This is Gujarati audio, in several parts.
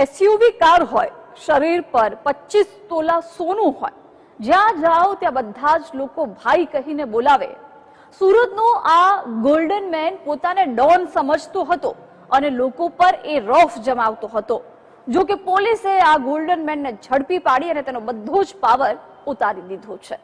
એસયુવી કાર હોય, શરીર પર 25 તોલા સોનું હોય, જ્યાં જાઓ ત્યાં બધા જ લોકો ભાઈ કહીને બોલાવે. સુરતનો આ ગોલ્ડન મેન પોતાને ડોન સમજતો હતો અને લોકો પર એ રોફ જમાવતો હતો. જો કે પોલીસે આ ગોલ્ડન મેનને ઝડપી પાડી અને તેનો બધો જ પાવર ઉતારી દીધો છે.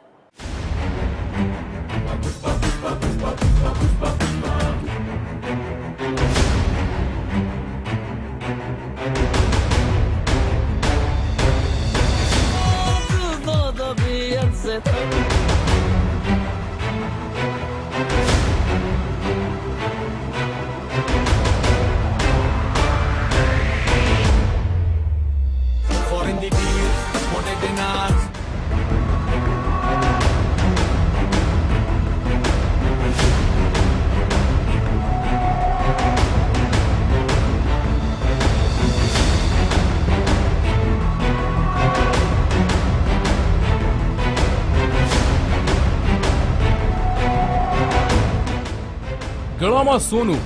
ગળામાં સોનું,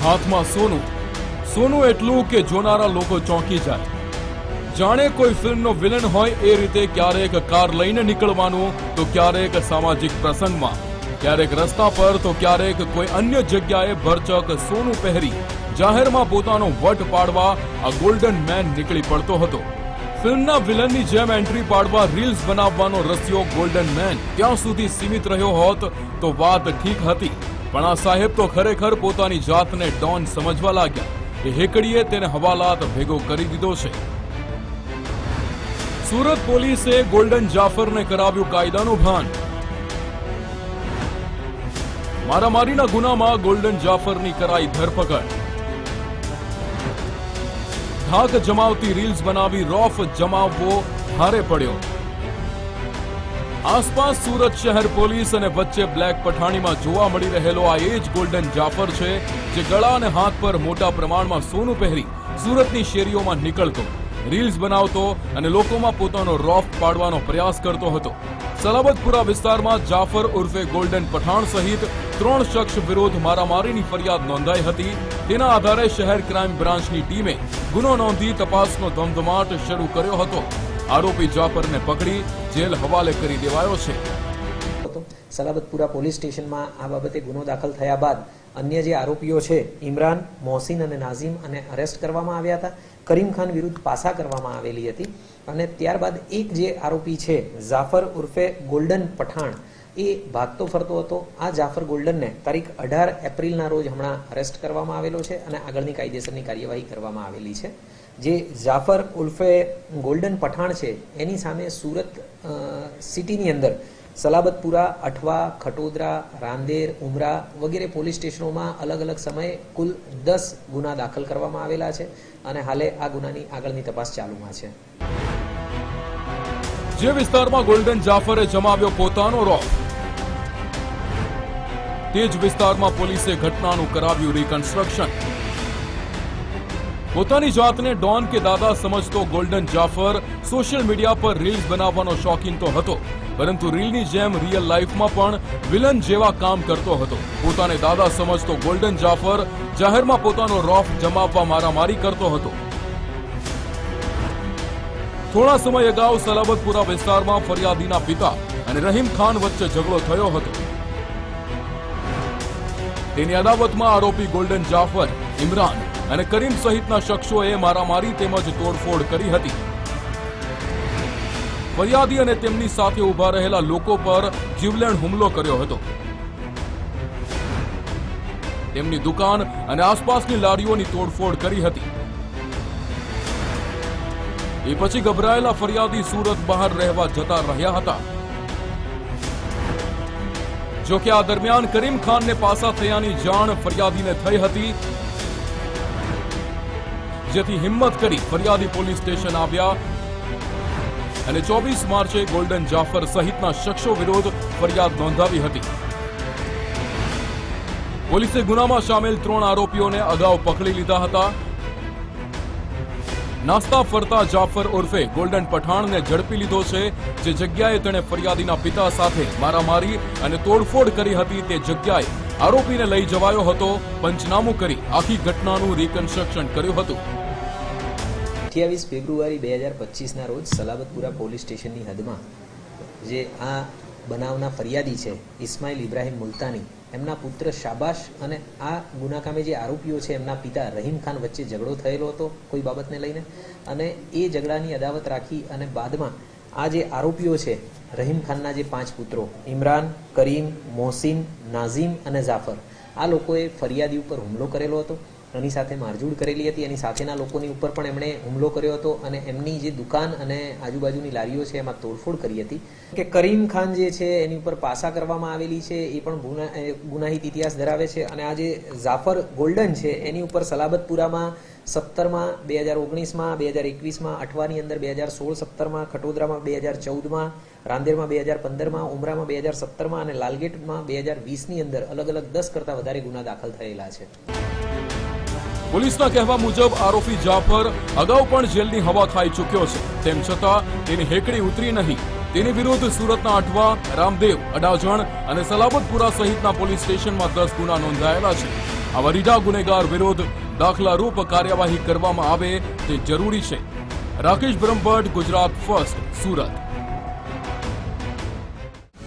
હાથમાં સોનું, સોનું એટલું કે જોનારા લોકો ચોંકી જાય. જાણે કોઈ ફિલ્મનો વિલન હોય એ રીતે ક્યારેક કાર લઈને નીકળવાનું તો ક્યારેક સામાજિક પ્રસંગમાં, ક્યારેક રસ્તા પર તો ક્યારેક કોઈ અન્ય જગ્યાએ ભરચક સોનું પહેરી જાહેરમાં પોતાનો વટ પાડવા આ ગોલ્ડન મેન નીકળી પડતો હતો. ફિલ્મના વિલનની જેમ એન્ટ્રી પાડવા રીલ્સ બનાવવાનો રસિયો ગોલ્ડન મેન ત્યાં સુધી સીમિત રહ્યો હોત તો વાત ઠીક હતી, પણ આ સાહેબ તો ખરેખર પોતાની જાતને ડોન સમજવા લાગ્યા. એ હેકડીએ તેને હવાલાત ભેગો કરી દીધો છે. સુરત પોલીસે ગોલ્ડન જાફરને કરાવ્યું કાયદાનું ભાન. મારામારીના ગુનામાં ગોલ્ડન જાફરની કરાઈ ધરપકડ. ધાક જમાવતી રીલ્સ બનાવી રોફ જમાવવો ભારે પડ્યો. આસપાસ સુરત શહેર પોલીસ અને વચ્ચે બ્લેક પઠાણીમાં જોવા મળી રહેલો આ એ જ ગોલ્ડન જાફર છે જે ગળા અને હાથ પર મોટા પ્રમાણમાં સોનું પહેરી સુરતની શેરીઓમાં નીકળતો, રીલ્સ બનાવતો અને લોકોમાં પોતાનો રોફ પાડવાનો પ્રયાસ કરતો હતો. સલાબતપુરા વિસ્તારમાં જાફર ઉર્ફે ગોલ્ડન પઠાણ સહિત 3 શખ્સ વિરુદ્ધ મારામારીની ફરિયાદ નોંધાઈ હતી. તેના આધારે શહેર ક્રાઇમ બ્રાન્ચની ટીમે ગુનો નોંધી તપાસનો ધમધમાટ શરૂ કર્યો હતો. આરોપી જાફરને પકડી જેલ હવાલે કરી દેવાયો છે. સલાબતપુરા પોલીસ સ્ટેશનમાં આ બાબતે ગુનો દાખલ થયા બાદ અન્ય જે આરોપીઓ છે ઇમરાન, મોહસિન અને નાઝીમ અને અરેસ્ટ કરવામાં આવ્યા હતા. કરીમ ખાન વિરુદ્ધ પાસા કરવામાં આવેલી હતી અને ત્યારબાદ એક જે આરોપી છે જાફર ઉર્ફે ગોલ્ડન પઠાણ એ ભાગતો ફરતો હતો. આ જાફર ગોલ્ડનને તારીખ 18 એપ્રિલના રોજ હમણાં અરેસ્ટ કરવામાં આવેલો છે અને આગળની કાયદેસરની કાર્યવાહી કરવામાં આવેલી છે. જે જાફર ઉર્ફે ગોલ્ડન પઠાણ છે એની સામે સુરત સિટીની અંદર સલાબતપુરા, અઠવા, ખટોદરા, રાંદેર, ઉમરા વગેરે પોલીસ સ્ટેશનોમાં અલગ અલગ સમયે કુલ 10 ગુના દાખલ કરવામાં આવેલા છે અને હાલે આ ગુનાની આગળની તપાસ ચાલુમાં છે. જે વિસ્તારમાં ગોલ્ડન જાફરે જમાવ્યો પોતાનો રોફ, તે જ વિસ્તારમાં પોલીસે ઘટનાનું કરાવ્યું રિકન્સ્ટ્રક્શન. પોતાની જાતને ડોન કે દાદા સમજતો ગોલ્ડન જાફર સોશિયલ મીડિયા પર રીલ્સ બનાવવાનો શોખીન તો હતો, પરંતુ રીલની જેમ રિયલ લાઈફમાં પણ વિલન જેવા કામ કરતો હતો. પોતાને દાદા સમજતો ગોલ્ડન જાફર જાહેરમાં પોતાનો રોફ જમાવવા મારામારી કરતો હતો. થોડા સમય અગાઉ સલાબતપુરા વિસ્તારમાં ફરિયાદીના પિતા અને રહીમ ખાન વચ્ચે ઝઘડો થયો હતો. તેની અદાવતમાં આરોપી ગોલ્ડન જાફર, ઇમરાન અને કરીમ સહિતના શખ્સોએ મારામારી તેમજ તોડફોડ કરી હતી. ફરિયાદી અને તેમની સાથે ઉભા રહેલા લોકો પર જીવલેણ હુમલો કર્યો હતો. તેમની દુકાન અને આસપાસની લારીઓની તોડફોડ કરી હતી. એ પછી ગભરાયેલા ફરિયાદી સુરત બહાર રહેવા જતા રહ્યા હતા. જો કે આ દરમિયાન કરીમ ખાનને પાસા થયાની જાણ ફરિયાદીને થઈ હતી, જેથી હિંમત કરી ફરિયાદી પોલીસ સ્ટેશન આવ્યા અને 24 માર્ચે ગોલ્ડન જાફર સહિતના શખ્સો વિરુદ્ધ ફરિયાદ નોંધાવી હતી. પોલીસે ગુનામાં સામેલ 3 આરોપીઓને અગાઉ પકડી લીધા હતા. નાસ્તા ફરતા જાફર ઉર્ફે ગોલ્ડન પઠાણને ઝડપી લીધો છે. જે જગ્યાએ તેણે ફરિયાદીના પિતા સાથે મારામારી અને તોડફોડ કરી હતી તે જગ્યાએ આરોપીને લઈ જવાયો હતો. પંચનામું કરી આખી ઘટનાનું રિકન્સ્ટ્રક્શન કર્યું હતું. 28 ફેબ્રુઆરી 2025ના રોજ સલાબતપુરા પોલીસ સ્ટેશનની હદમાં જે આ બનાવના ફરિયાદી છે ઇસ્માઇલ ઇબ્રાહિમ મુલતાની, એમના પુત્ર શાબાશ અને આ ગુનાકામે જે આરોપીઓ છે એમના પિતા રહીમ ખાન વચ્ચે ઝઘડો થયેલો હતો કોઈ બાબતને લઈને, અને એ ઝઘડાની અદાવત રાખી અને બાદમાં આ જે આરોપીઓ છે રહીમ ખાનના જે 5 પુત્રો ઇમરાન, કરીમ, મોહસિન, નાઝીમ અને જાફર, આ લોકોએ ફરિયાદી ઉપર હુમલો કરેલો હતો, એની સાથે મારઝૂડ કરેલી હતી, એની સાથેના લોકોની ઉપર પણ એમણે હુમલો કર્યો હતો અને એમની જે દુકાન અને આજુબાજુની લારીઓ છે એમાં તોડફોડ કરી હતી. કે કરીમ ખાન જે છે એની ઉપર પાસા કરવામાં આવેલી છે, એ પણ ગુનાહિત ઇતિહાસ ધરાવે છે. અને આ જે જાફર ગોલ્ડન છે એની ઉપર સલાબતપુરામાં 17માં, 2019માં, 2021માં, અઠવાની અંદર 2016, 17માં, ખટોદરામાં 2014માં, રાંદેરમાં 2015માં, ઉમરામાં 2017માં અને લાલગેટમાં 2020ની અંદર અલગ અલગ 10 કરતાં વધારે ગુના દાખલ થયેલા છે. પોલીસના કહેવા મુજબ આરોપી જાફર અગાઉ પણ જેલની હવા ખાઈ ચૂક્યો છે, તેમ છતાં તેની હેકડી ઉતરી નહીં. તેની વિરુદ્ધ સુરતના અઠવા, રામદેવ, અડાજણ અને સલાબતપુરા સહિતના પોલીસ સ્ટેશનમાં 10 ગુના નોંધાયેલા છે. આવા રીઢા ગુનેગાર વિરુદ્ધ દાખલારૂપ કાર્યવાહી કરવામાં આવે તે જરૂરી છે. રાકેશ બ્રહ્મભટ્ટ, ગુજરાત ફર્સ્ટ, સુરત.